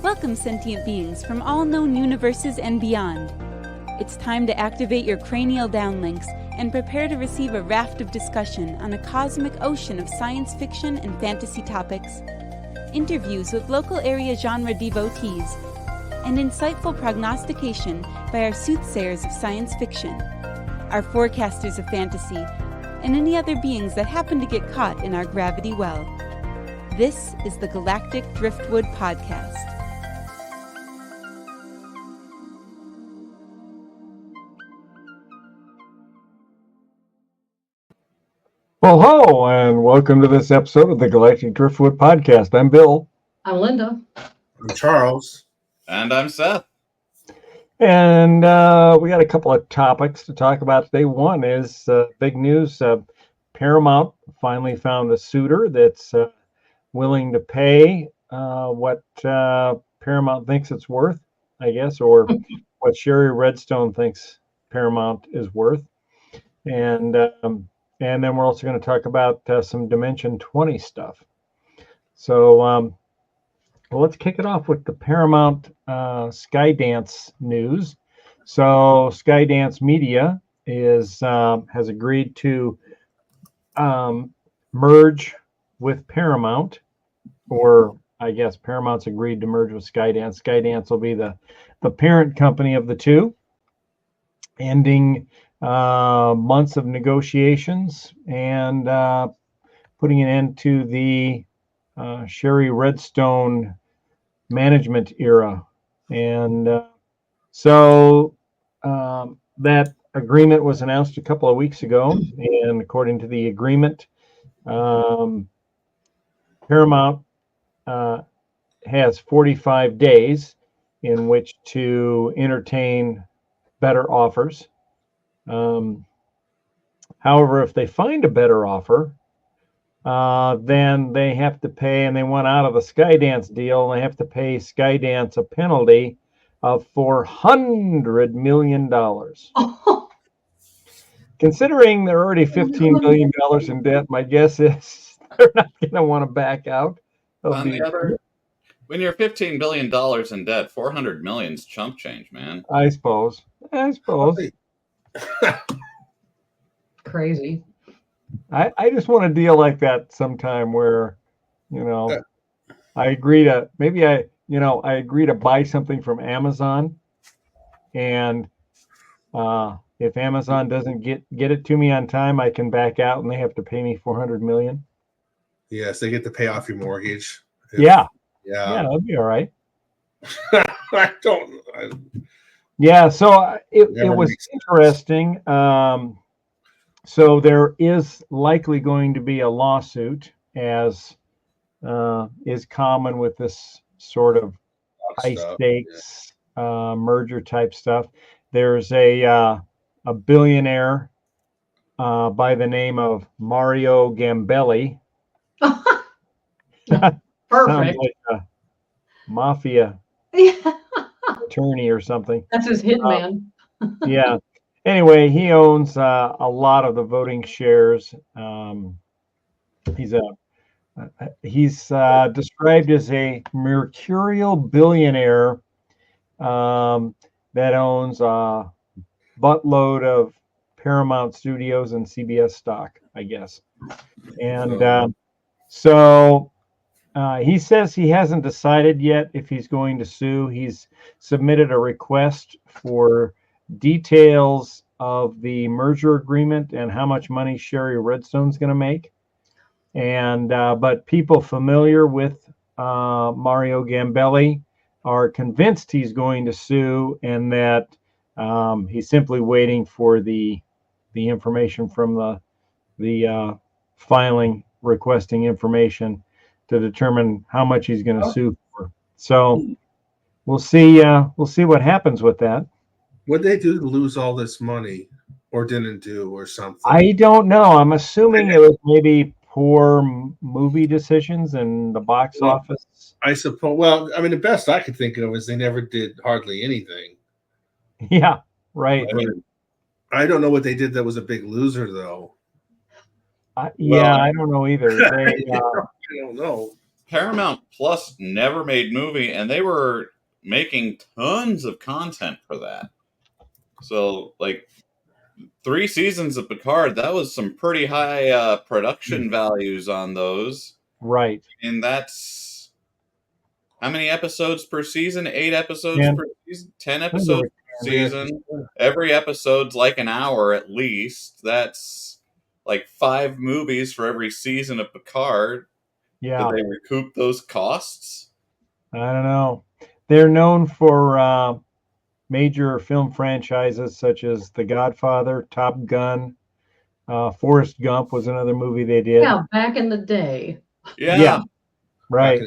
Welcome, sentient beings from all known universes and beyond. It's time to activate your cranial downlinks and prepare to receive a raft of discussion on a cosmic ocean of science fiction and fantasy topics, interviews with local area genre devotees, and insightful prognostication by our soothsayers of science fiction, our forecasters of fantasy, and any other beings that happen to get caught in our gravity well. This is the Galactic Driftwood Podcast. Well, hello, and welcome to this episode of the Galactic Driftwood Podcast. I'm Bill. I'm Linda. I'm Charles. And I'm Seth. And we got a couple of topics to talk about today. One is big news. Paramount finally found a suitor that's willing to pay what Paramount thinks it's worth, I guess, or what Sherry Redstone thinks Paramount is worth. And then we're also going to talk about some Dimension 20 stuff. So well, let's kick it off with the Paramount Skydance news. So Skydance Media has agreed to merge with Paramount, or I guess Paramount's agreed to merge with Skydance. Skydance will be the parent company of the two, ending months of negotiations and putting an end to the Sherry Redstone management era. And so that agreement was announced a couple of weeks ago, and according to the agreement, Paramount has 45 days in which to entertain better offers. However, if they find a better offer, then they have to pay, and they want out of the Skydance deal, and they have to pay Skydance a penalty of $400 million. Considering they're already $15 billion in debt, my guess is they're not going to want to back out. When you're $15 billion in debt, $400 million is chump change, man. I suppose. Crazy. I just want a deal like that sometime where, I agree to buy something from Amazon, and if Amazon doesn't get it to me on time, I can back out and they have to pay me $400 million. Yes, they get to pay off your mortgage. Yeah, that'd be all right. I Yeah, so it was interesting. So there is likely going to be a lawsuit, as is common with this sort of high stakes merger type stuff. There's a billionaire by the name of Mario Gambelli. Perfect. Sounds like a mafia attorney or something. That's his hitman. Yeah. Anyway, he owns a lot of the voting shares. He's described as a mercurial billionaire that owns a buttload of Paramount Studios and CBS stock, I guess. And so he says he hasn't decided yet if he's going to sue. He's submitted a request for details of the merger agreement and how much money Sherry Redstone's going to make. And but people familiar with Mario Gambelli are convinced he's going to sue, and that he's simply waiting for the information from the filing requesting information to determine how much he's going to sue for. So we'll see what happens with that. What did they do to lose all this money, or didn't do, or something? I don't know. I'm assuming it was maybe poor movie decisions in the box office. I suppose. Well, I mean, the best I could think of is they never did hardly anything. Yeah, right. I don't know what they did that was a big loser, though. I don't know either. I don't know. Paramount Plus never made movie, and they were making tons of content for that. So, like, 3 seasons of Picard, that was some pretty high production values on those. Right. And that's how many episodes per season? 8 episodes per season? 10 episodes per season? Every episode's like an hour at least. That's like 5 movies for every season of Picard. Yeah. Did they recoup those costs? I don't know. They're known for major film franchises such as The Godfather, Top Gun, Forrest Gump was another movie they did. Yeah, back in the day. Yeah. Right.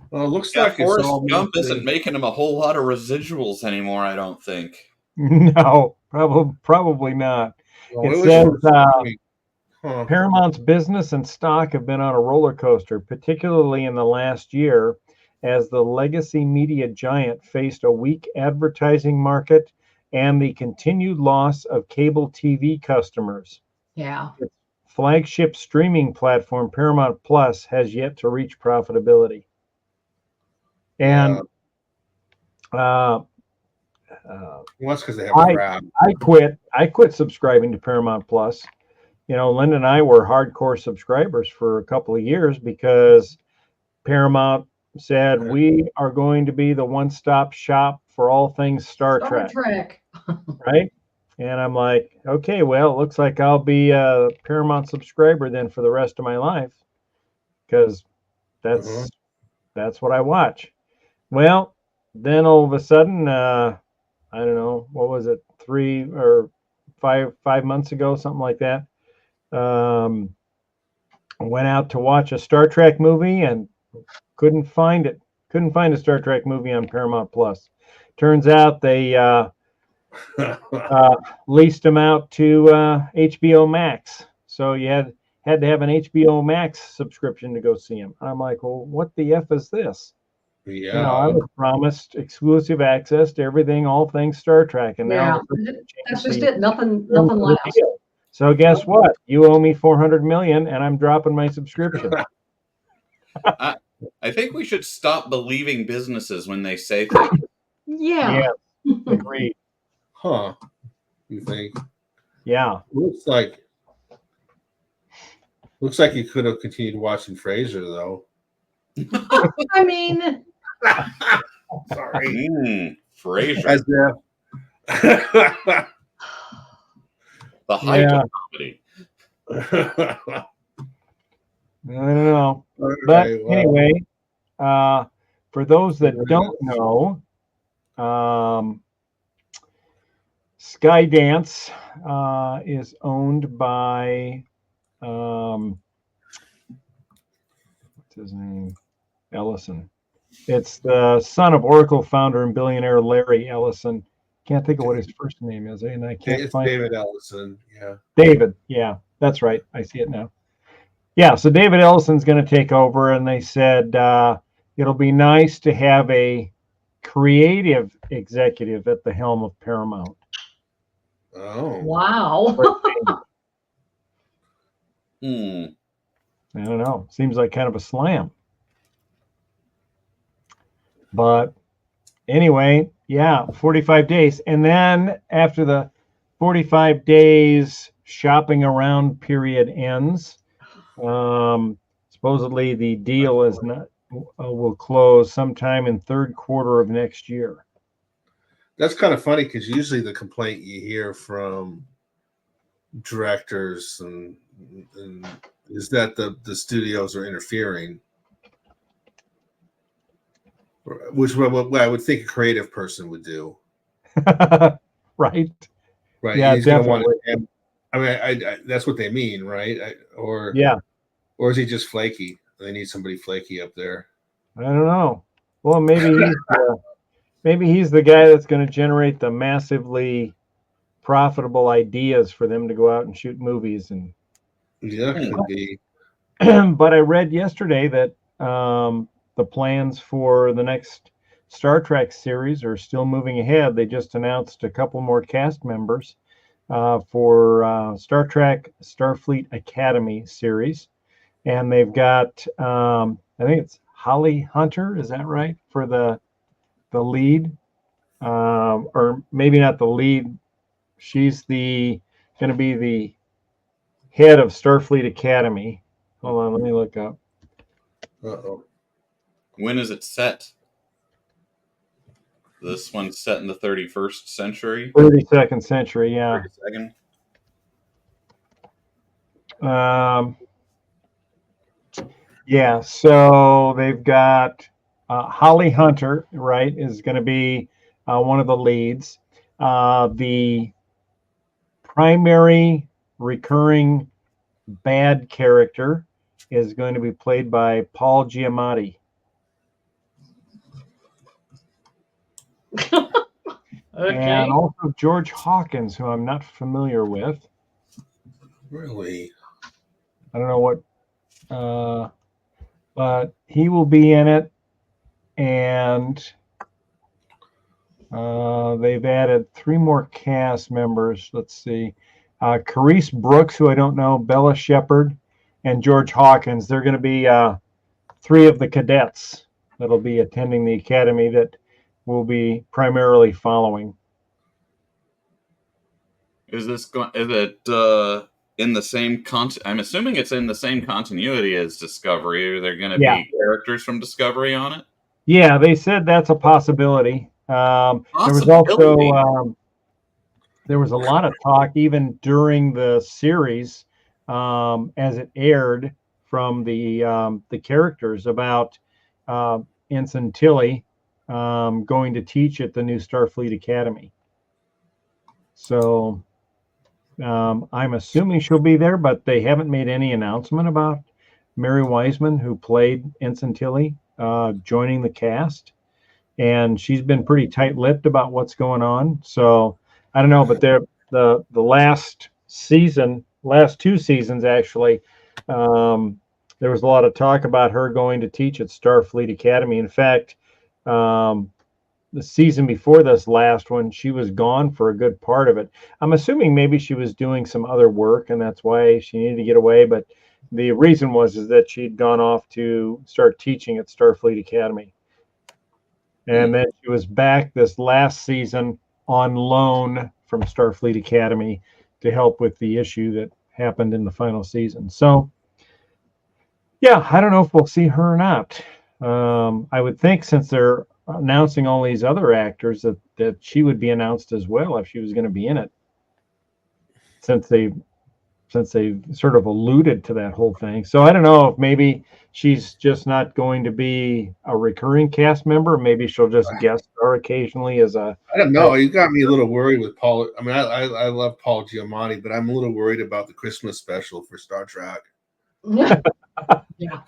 Well, it looks like Forrest Gump isn't making them a whole lot of residuals anymore, I don't think. No, probably not. Well, it says Paramount's business and stock have been on a roller coaster, particularly in the last year, as the legacy media giant faced a weak advertising market and the continued loss of cable TV customers. Yeah. Its flagship streaming platform, Paramount Plus, has yet to reach profitability. And well, that's because they have a crowd. I quit subscribing to Paramount Plus. You know, Linda and I were hardcore subscribers for a couple of years because Paramount said we are going to be the one-stop shop for all things Star Trek. Right? And I'm like, okay, well, it looks like I'll be a Paramount subscriber then for the rest of my life because that's what I watch. Well, then all of a sudden, I don't know, what was it, 3 or 5 months ago, something like that. Went out to watch a Star Trek movie and couldn't find it. Couldn't find a Star Trek movie on Paramount Plus. Turns out they leased them out to HBO Max. So you had to have an HBO Max subscription to go see them. I'm like, well, what the F is this? Yeah. You know, I was promised exclusive access to everything, all things Star Trek, and now that's just it. Nothing left. So guess what? You owe me $400 million, and I'm dropping my subscription. I think we should stop believing businesses when they say things. Yeah. Agreed. Huh? You think? Yeah. Looks like you could have continued watching Frasier, though. I mean, sorry, Frasier. As the height of comedy. I don't know. But anyway, for those that don't know, Skydance is owned by what's his name? Ellison. It's the son of Oracle founder and billionaire Larry Ellison. Can't think of what his first name is, and I can't find David Ellison. Yeah. David. Yeah, that's right. I see it now. Yeah, so David Ellison's going to take over, and they said it'll be nice to have a creative executive at the helm of Paramount. Oh. Wow. I don't know. Seems like kind of a slam. But anyway, yeah, 45 days. And then after the 45 days shopping around period ends, supposedly the deal is not will close sometime in third quarter of next year. That's kind of funny because usually the complaint you hear from directors and is that the studios are interfering, which what I would think a creative person would do. Right. Yeah, he's definitely. I mean, that's what they mean, right? Or is he just flaky? They need somebody flaky up there. I don't know. Well, maybe he's the guy that's going to generate the massively profitable ideas for them to go out and shoot movies. And yeah, could be. But I read yesterday that the plans for the next Star Trek series are still moving ahead. They just announced a couple more cast members for Star Trek Starfleet Academy series. And they've got I think it's Holly Hunter. Is that right for the lead? Or maybe not the lead. She's going to be the head of Starfleet Academy. Hold on, let me look up. Uh-oh. When is it set? This one's set in the 31st century. 32nd century, yeah. 32nd. Yeah, so they've got Holly Hunter, right, is going to be one of the leads. The primary recurring bad character is going to be played by Paul Giamatti. Okay. And also George Hawkins, who I'm not familiar with. Really? I don't know what, but he will be in it. And they've added 3 more cast members. Let's see. Carice Brooks, who I don't know, Bella Shepherd, and George Hawkins. They're going to be 3 of the cadets that'll be attending the academy that will be primarily following. Is it in the same I'm assuming it's in the same continuity as Discovery. Are there going to be characters from Discovery on it? Yeah, they said that's a possibility. There was also there was a lot of talk even during the series as it aired from the characters about Ensign Tilly going to teach at the new Starfleet Academy. So I'm assuming she'll be there, but they haven't made any announcement about Mary Wiseman, who played Ensign Tilly, joining the cast. And she's been pretty tight-lipped about what's going on. So I don't know, but the last season, last 2 seasons actually, there was a lot of talk about her going to teach at Starfleet Academy. In fact, the season before this last one, she was gone for a good part of it. I'm assuming maybe she was doing some other work, and that's why she needed to get away. But the reason is that she'd gone off to start teaching at Starfleet Academy. And then she was back this last season on loan from Starfleet Academy to help with the issue that happened in the final season. So, yeah, I don't know if we'll see her or not. I would think since they're announcing all these other actors that she would be announced as well if she was going to be in it. Since they sort of alluded to that whole thing. So I don't know if maybe she's just not going to be a recurring cast member. Maybe she'll just guest star occasionally as a... I don't know. You got me a little worried with Paul. I mean, I love Paul Giamatti, but I'm a little worried about the Christmas special for Star Trek. Yeah.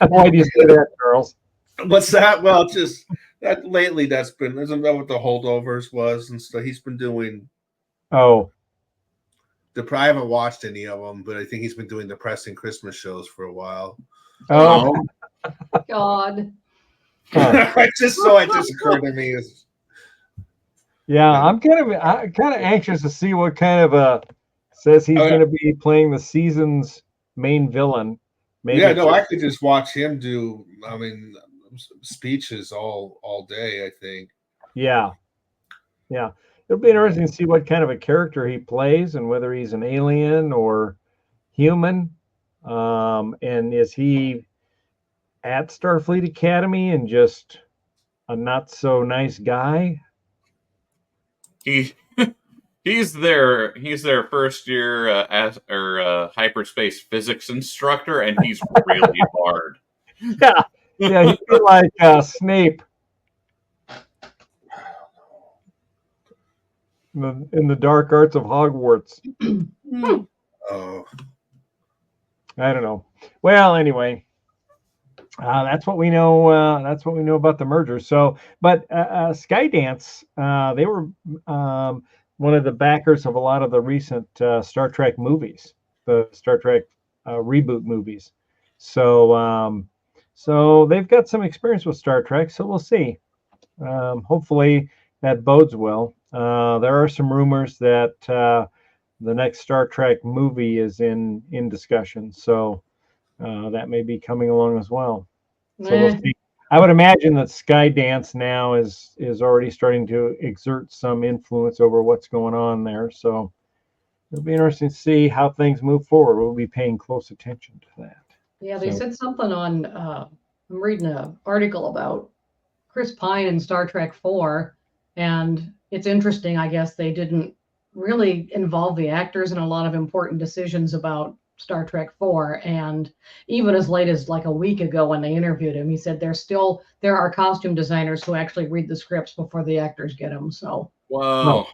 Why do you say that, Charles? What's that? Well, just that lately isn't that what the holdovers was and stuff? He's been doing... Oh. I haven't watched any of them, but I think he's been doing depressing Christmas shows for a while. Oh, God. It just occurred to me. Yeah, I'm kind of anxious to see what kind of says he's going to be playing the season's main villain. Maybe I could just watch him do. I mean, speeches all day. I think. Yeah. It'll be interesting to see what kind of a character he plays and whether he's an alien or human. And is he at Starfleet Academy and just a not so nice guy? He's their first year hyperspace physics instructor, and he's really hard. Yeah, he'd be like Snape. In the dark arts of Hogwarts. Oh, I don't know. Well, anyway, that's what we know. That's what we know about the merger. So, but Skydance, they were one of the backers of a lot of the recent Star Trek movies, the Star Trek reboot movies. So, so they've got some experience with Star Trek. So we'll see. Hopefully that bodes well. There are some rumors that the next Star Trek movie is in discussion, so that may be coming along as well. So we'll see. I would imagine that Skydance now is already starting to exert some influence over what's going on there. So it'll be interesting to see how things move forward. We'll be paying close attention to that. Yeah, they said something on, I'm reading an article about Chris Pine in Star Trek 4, and it's interesting, I guess they didn't really involve the actors in a lot of important decisions about Star Trek 4, and even as late as like a week ago when they interviewed him, he said there are costume designers who actually read the scripts before the actors get them. So whoa.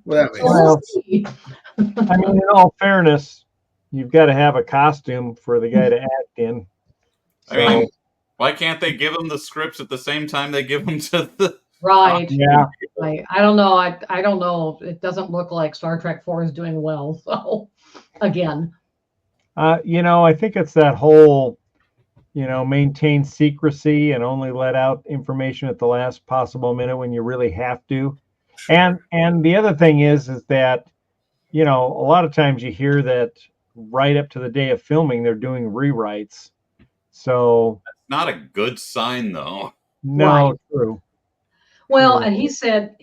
Well, I mean, in all fairness, you've got to have a costume for the guy to act in. So, I mean, why can't they give them the scripts at the same time they give them to the... Right. Yeah. Right. I don't know. I don't know. It doesn't look like Star Trek 4 is doing well. So again. I think it's that whole, maintain secrecy and only let out information at the last possible minute when you really have to. And the other thing is that, a lot of times you hear that right up to the day of filming, they're doing rewrites. So that's not a good sign, though. No, right. True. Well, and he said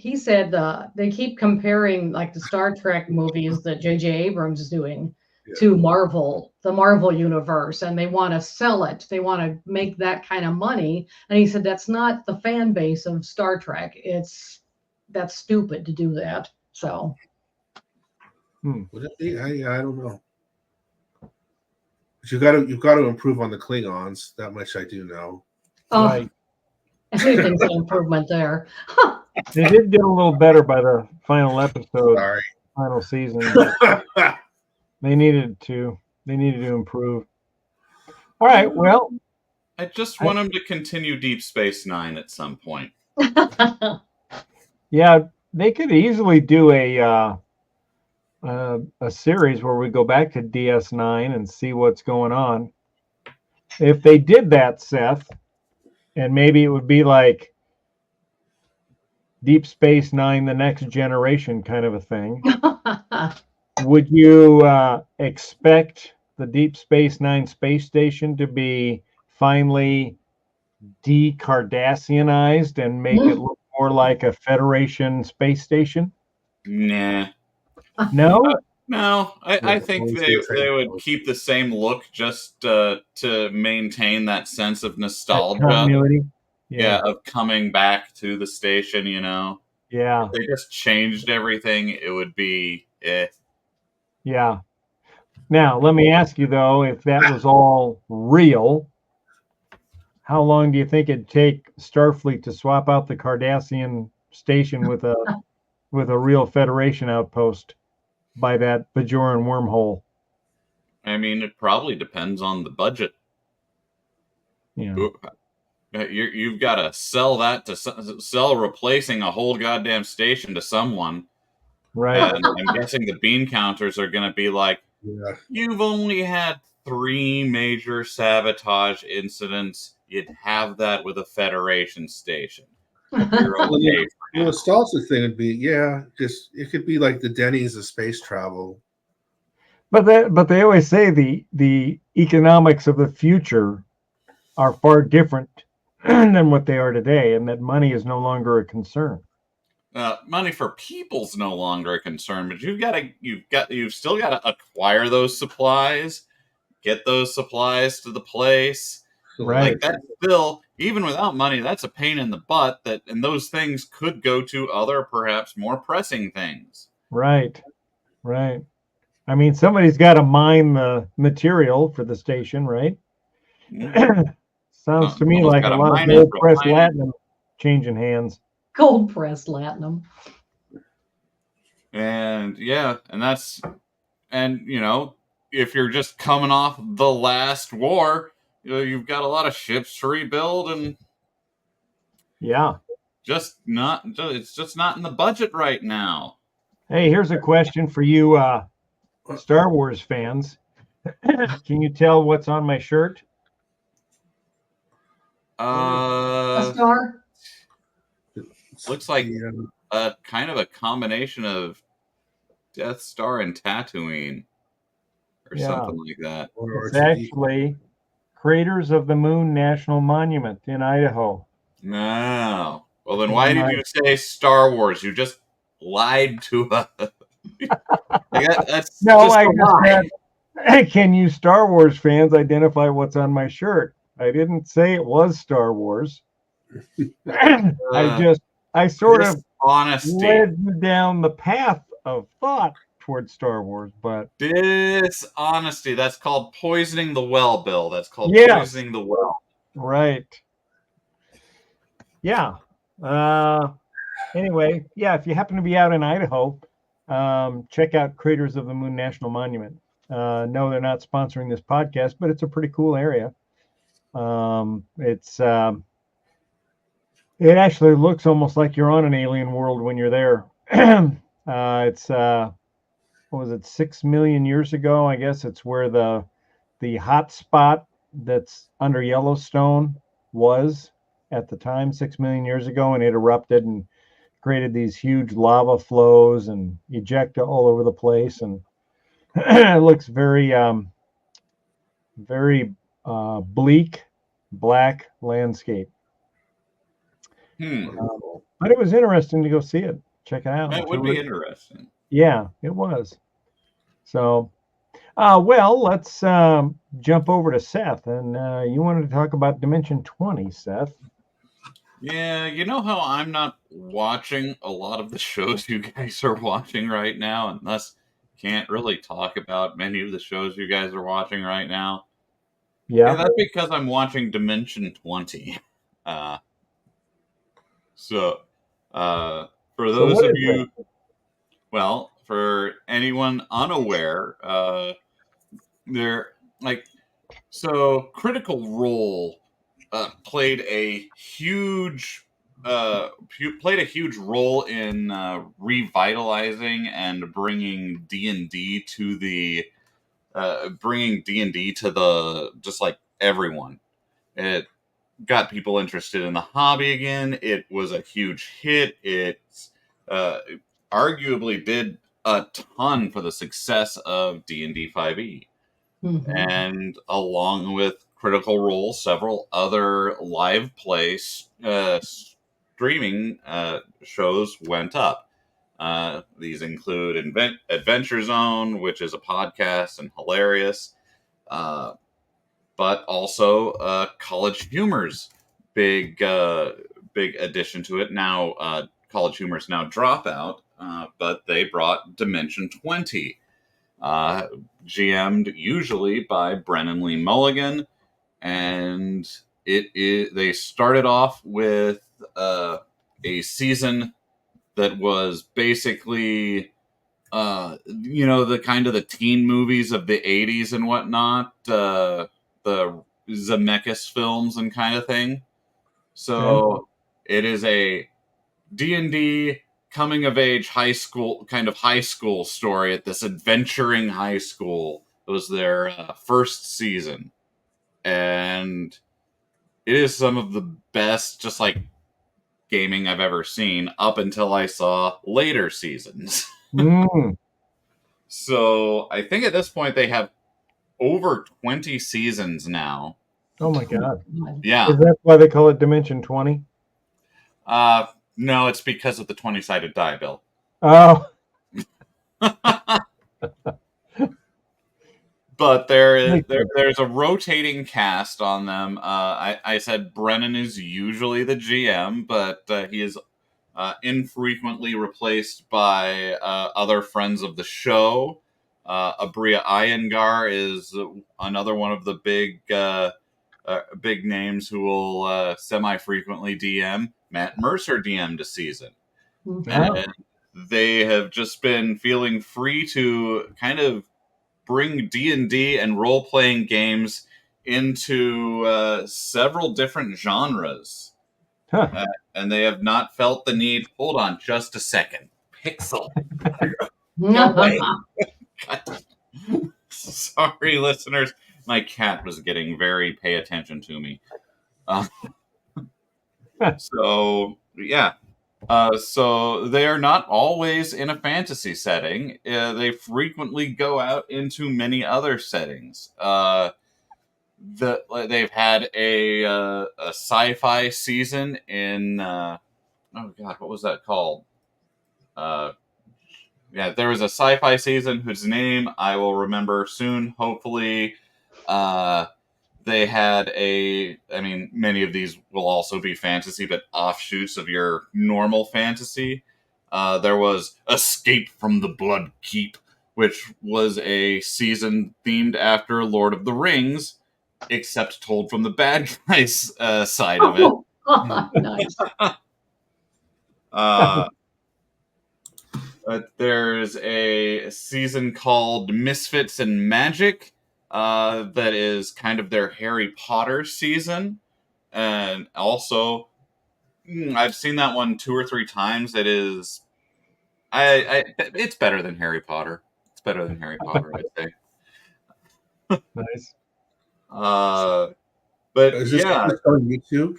they keep comparing like the Star Trek movies that J.J. Abrams is doing to Marvel, the Marvel universe, and they want to sell it. They want to make that kind of money. And he said that's not the fan base of Star Trek. That's stupid to do that. So would it be? I don't know. But you've got to improve on the Klingons. That much I do know. Right. Anything's an improvement there. They did get a little better by the final episode, final season. But they needed to improve. All right. Well, I just want them to continue Deep Space Nine at some point. Yeah, they could easily do a series where we go back to DS9 and see what's going on. If they did that, Seth. And maybe it would be like Deep Space Nine, the next generation kind of a thing. Would you expect the Deep Space Nine space station to be finally de-Cardassianized and make it look more like a Federation space station? Nah. No? No, I think they would keep the same look just to maintain that sense of nostalgia. Continuity. Yeah, of coming back to the station, Yeah. If they just changed everything, it would be Yeah. Now, let me ask you, though, if that was all real, how long do you think it'd take Starfleet to swap out the Cardassian station with a real Federation outpost by that Bajoran wormhole? I mean, it probably depends on the budget. Yeah. You've got to sell replacing a whole goddamn station to someone. Right. And I'm guessing the bean counters are going to be like, you've only had 3 major sabotage incidents. You'd have that with a Federation station. You're okay. The nostalgia thing would be, it could be like the Denny's of space travel. But they always say the economics of the future are far different than what they are today, and that money is no longer a concern. Money for people's no longer a concern, but you've still got to acquire those supplies, get those supplies to the place. Right. Like that still, even without money, that's a pain in the butt. And those things could go to other, perhaps more pressing things. Right. Right. I mean, somebody's got to mine the material for the station, right? Sounds to me like a lot of gold pressed latinum changing hands. Gold pressed latinum. And if you're just coming off the last war, you've got a lot of ships to rebuild, and it's just not in the budget right now. Hey, here's a question for you Star Wars fans. Can you tell what's on my shirt? A star? Looks like a kind of a combination of Death Star and Tatooine, or something like that. It's actually Craters of the Moon National Monument in Idaho. No. Well, then why did you say Star Wars? You just lied to us. That's no, just I just said, can you Star Wars fans identify what's on my shirt? I didn't say it was Star Wars. I sort of led you down the path of thought towards Star Wars, but dishonesty. That's called poisoning the well, Bill. That's called poisoning the well. Right. Yeah. Anyway, yeah, if you happen to be out in Idaho, check out Craters of the Moon National Monument. No, they're not sponsoring this podcast, but it's a pretty cool area. It actually looks almost like you're on an alien world when you're there. It's what was it, 6 million years ago? I guess it's where the hot spot that's under Yellowstone was at the time, 6 million years ago, and it erupted and created these huge lava flows and ejecta all over the place, and it looks very bleak, black landscape. But it was interesting to go see it. Check it out. That would be interesting. Yeah, it was. So, well, let's jump over to Seth, and you wanted to talk about Dimension 20, Seth. Yeah, you know how I'm not watching a lot of the shows you guys are watching right now, and thus can't really talk about many of the shows you guys are watching right now? Yeah, that's because I'm watching Dimension 20. For those of you, well, for anyone unaware, Critical Role played a huge role in revitalizing and bringing D&D to the just like everyone. It got people interested in the hobby again. It was a huge hit. It arguably did a ton for the success of D&D 5e. Mm-hmm. And along with Critical Role, several other live play streaming shows went up. These include Adventure Zone, which is a podcast and hilarious, but also College Humor's big addition to it. Now College Humor's now Dropout, but they brought Dimension 20, GM'd usually by Brennan Lee Mulligan, and they started off with a season that was basically the kind of the teen movies of the 80s and whatnot, the Zemeckis films and kind of thing. So It is a D&D coming of age high school story at this adventuring high school. It was their first season, and it is some of the best just like gaming I've ever seen up until I saw later seasons. So I think at this point they have over 20 seasons now. Oh my god. Yeah. Is that why they call it Dimension 20? No, it's because of the 20-sided die, Bill. Oh. But there's a rotating cast on them. I said Brennan is usually the GM, but he is infrequently replaced by other friends of the show. Abria Iyengar is another one of the big names who will semi-frequently DM. Matt Mercer DM'd a season. Mm-hmm. And they have just been feeling free to kind of bring D&D and role-playing games into several different genres. Huh. And they have not felt the need... Hold on just a second. Pixel. Sorry, listeners. My cat was getting very pay attention to me. So, yeah. So they are not always in a fantasy setting. They frequently go out into many other settings. they've had a sci-fi season in oh god, what was that called? Yeah, there was a sci-fi season whose name I will remember soon, hopefully. They had many of these will also be fantasy, but offshoots of your normal fantasy. There was Escape from the Blood Keep, which was a season themed after Lord of the Rings, except told from the bad guys' side of it. Nice. There's a season called Misfits and Magic that is kind of their Harry Potter season. And also, I've seen that one 2 or 3 times. It is... it's better than Harry Potter. It's better than Harry Potter, I'd say. Nice. But is this on YouTube?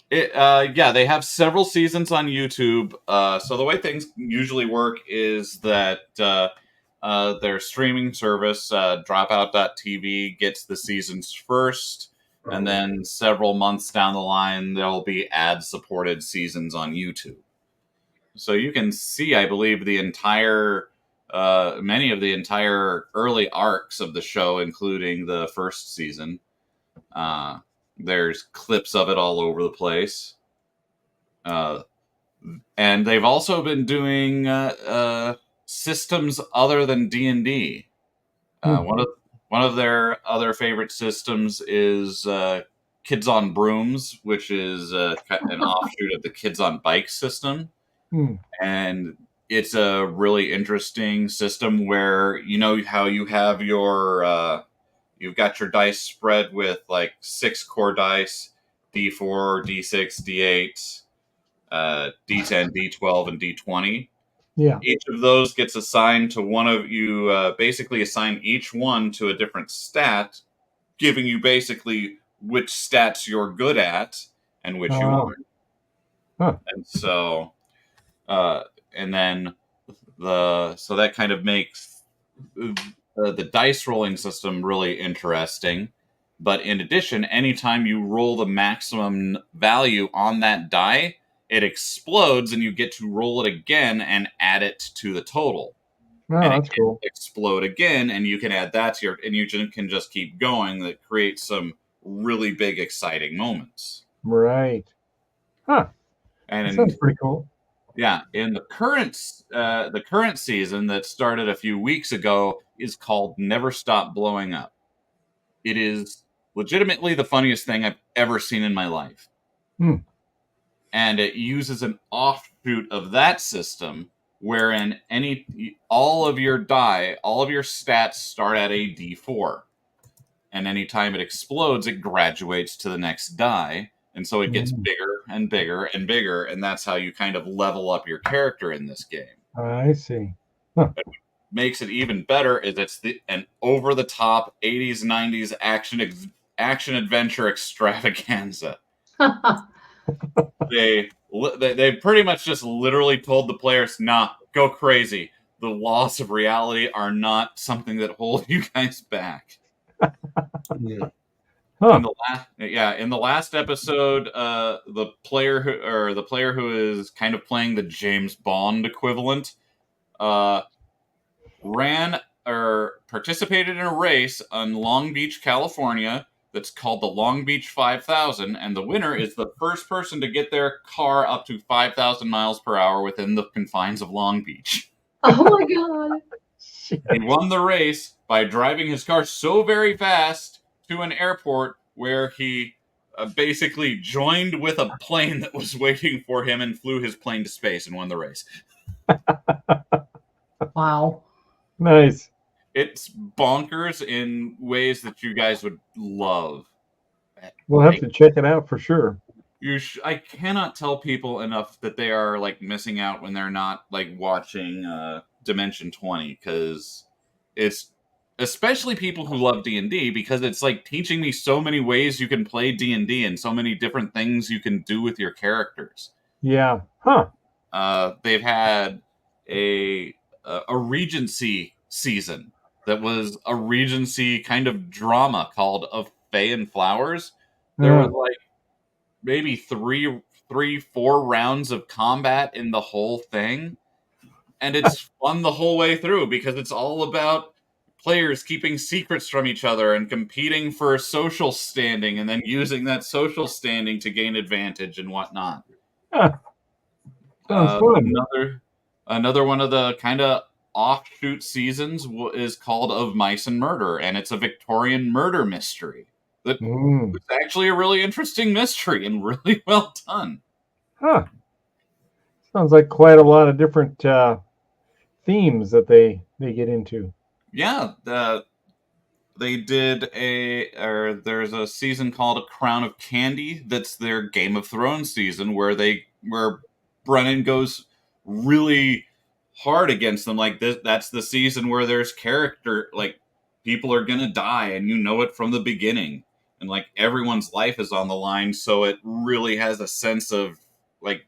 They have several seasons on YouTube. So the way things usually work is that their streaming service, Dropout.tv, gets the seasons first, and then several months down the line, there'll be ad-supported seasons on YouTube. So you can see, I believe, the entire, many of the entire early arcs of the show, including the first season. There's clips of it all over the place. And they've also been doing systems other than D&D. One of their other favorite systems is Kids on Brooms, which is an offshoot of the Kids on Bikes system. And it's a really interesting system where, you know how you have your... you've got your dice spread with like 6 core dice, D4, D6, D8, D10, D12, and D20. Yeah. Each of those gets assigned to one of you, basically assign each one to a different stat, giving you basically which stats you're good at and which you aren't. And so, and then so that kind of makes the dice rolling system really interesting. But in addition, anytime you roll the maximum value on that die, it explodes and you get to roll it again and add it to the total. And that's cool. Explode again, and you can add that to your, and you can just keep going. That creates some really big, exciting moments. Right. Huh. And that sounds pretty cool. Yeah, in the current season that started a few weeks ago is called Never Stop Blowing Up. It is legitimately the funniest thing I've ever seen in my life. And it uses an offshoot of that system wherein all of your stats start at a D4. And anytime it explodes, it graduates to the next die. And so it gets bigger and bigger and bigger, and that's how you kind of level up your character in this game. I see. What makes it even better is it's an over-the-top 80s, 90s action adventure extravaganza. They pretty much just literally told the players, nah, go crazy. The laws of reality are not something that hold you guys back. In the last episode, the player who is kind of playing the James Bond equivalent participated in a race in Long Beach, California, that's called the Long Beach 5000, and the winner is the first person to get their car up to 5,000 miles per hour within the confines of Long Beach. Oh my god! He won the race by driving his car so very fast to an airport where he basically joined with a plane that was waiting for him and flew his plane to space and won the race. Wow. Nice. It's bonkers in ways that you guys would love. We'll have to check it out for sure. I cannot tell people enough that they are like missing out when they're not like watching Dimension 20, because it's especially people who love D&D, because it's like teaching me so many ways you can play D&D and so many different things you can do with your characters. Yeah. They've had a Regency season that was a Regency kind of drama called A Faye and Flowers. There was like maybe 4 rounds of combat in the whole thing. And it's fun the whole way through because it's all about players keeping secrets from each other and competing for social standing and then using that social standing to gain advantage and whatnot. Sounds fun. Another one of the kind of offshoot seasons is called Of Mice and Murder, and it's a Victorian murder mystery. That was actually a really interesting mystery and really well done. Huh. Sounds like quite a lot of different themes that they get into. Yeah, they did there's a season called A Crown of Candy that's their Game of Thrones season where Brennan goes really hard against them. Like that's the season where there's character, like people are gonna die and you know it from the beginning. And like everyone's life is on the line, so it really has a sense of like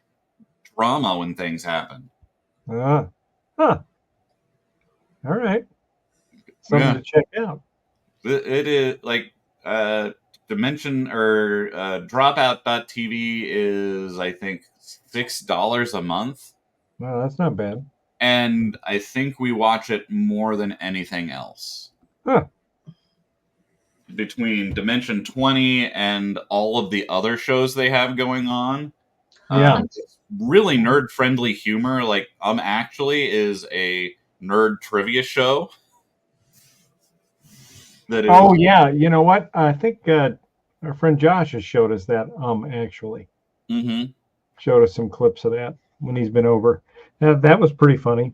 drama when things happen. All right. Something to check out. It is like Dimension or Dropout.tv is I think $6 a month. Well, that's not bad. And I think we watch it more than anything else. Huh. Between Dimension 20 and all of the other shows they have going on. It's really nerd-friendly humor. Like, Actually is a nerd trivia show. Yeah. You know what? I think our friend Josh has showed us that, Actually. Mm-hmm. Showed us some clips of that when he's been over. That was pretty funny.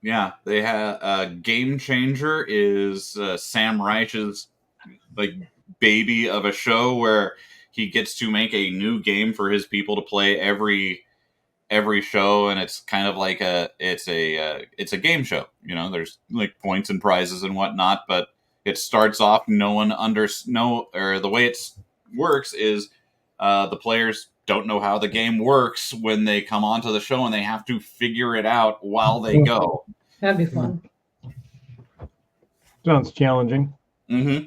Yeah. They have Game Changer is Sam Reich's like baby of a show where he gets to make a new game for his people to play every show, and it's kind of like it's a game show. You know, there's like points and prizes and whatnot, but it starts off the way it works is the players don't know how the game works when they come onto the show, and they have to figure it out while they go. That'd be fun. Sounds challenging. Mm-hmm.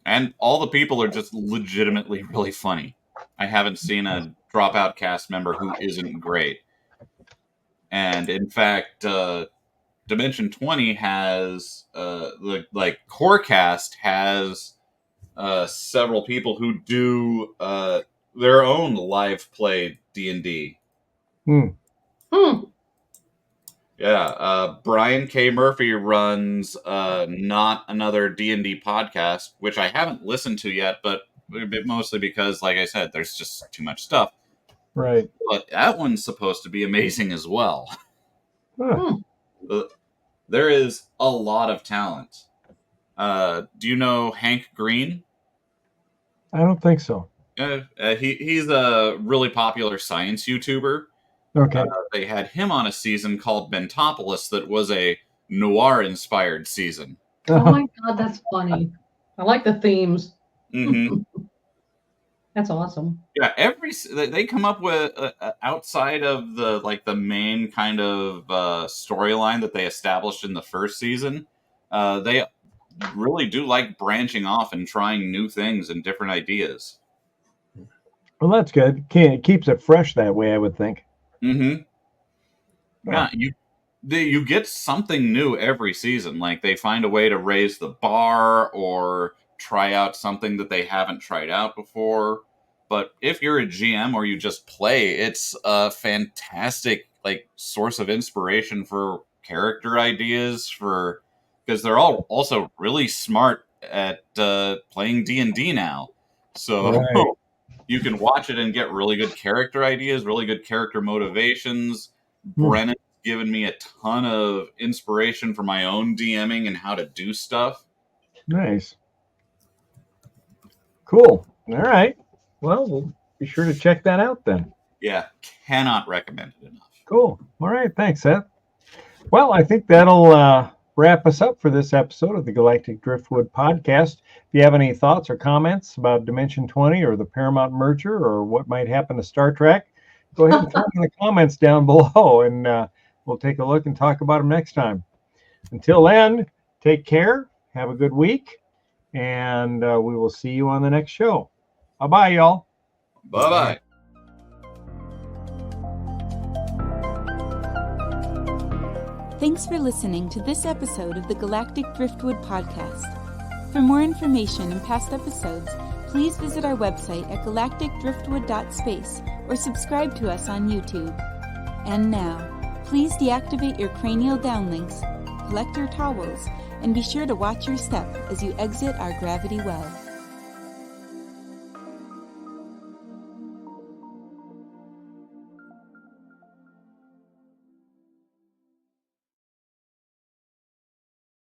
And all the people are just legitimately really funny. I haven't seen a Dropout cast member who isn't great. And in fact, Dimension 20 has like Core Cast has several people who do their own live play D&D. Yeah, Brian K. Murphy runs Not Another D&D podcast, which I haven't listened to yet, but mostly because, like I said, there's just too much stuff. Right. But that one's supposed to be amazing as well. There is a lot of talent. Do you know Hank Green? I don't think so. He's a really popular science YouTuber. Okay. They had him on a season called Bentopolis that was a noir-inspired season. Oh my God, that's funny. I like the themes. Mm-hmm. That's awesome. Yeah, they come up with outside of the main kind of storyline that they established in the first season. They really do like branching off and trying new things and different ideas. Well, that's good. It keeps it fresh that way, I would think. Mm-hmm. Yeah, you get something new every season. Like they find a way to raise the bar or try out something that they haven't tried out before. But if you're a GM or you just play, it's a fantastic like source of inspiration for character ideas because they're all also really smart at playing D&D now. So you can watch it and get really good character ideas, really good character motivations. Brennan's given me a ton of inspiration for my own DMing and how to do stuff. Nice. Cool. All right. Well, we'll be sure to check that out then. Yeah, cannot recommend it enough. Cool. All right. Thanks, Seth. Well, I think that'll wrap us up for this episode of the Galactic Driftwood Podcast. If you have any thoughts or comments about Dimension 20 or the Paramount merger or what might happen to Star Trek, go ahead and throw them in the comments down below, and we'll take a look and talk about them next time. Until then, take care, have a good week, and we will see you on the next show. Bye-bye, y'all. Bye-bye. Thanks for listening to this episode of the Galactic Driftwood Podcast. For more information and past episodes, please visit our website at galacticdriftwood.space or subscribe to us on YouTube. And now, please deactivate your cranial downlinks, collect your towels, and be sure to watch your step as you exit our gravity well.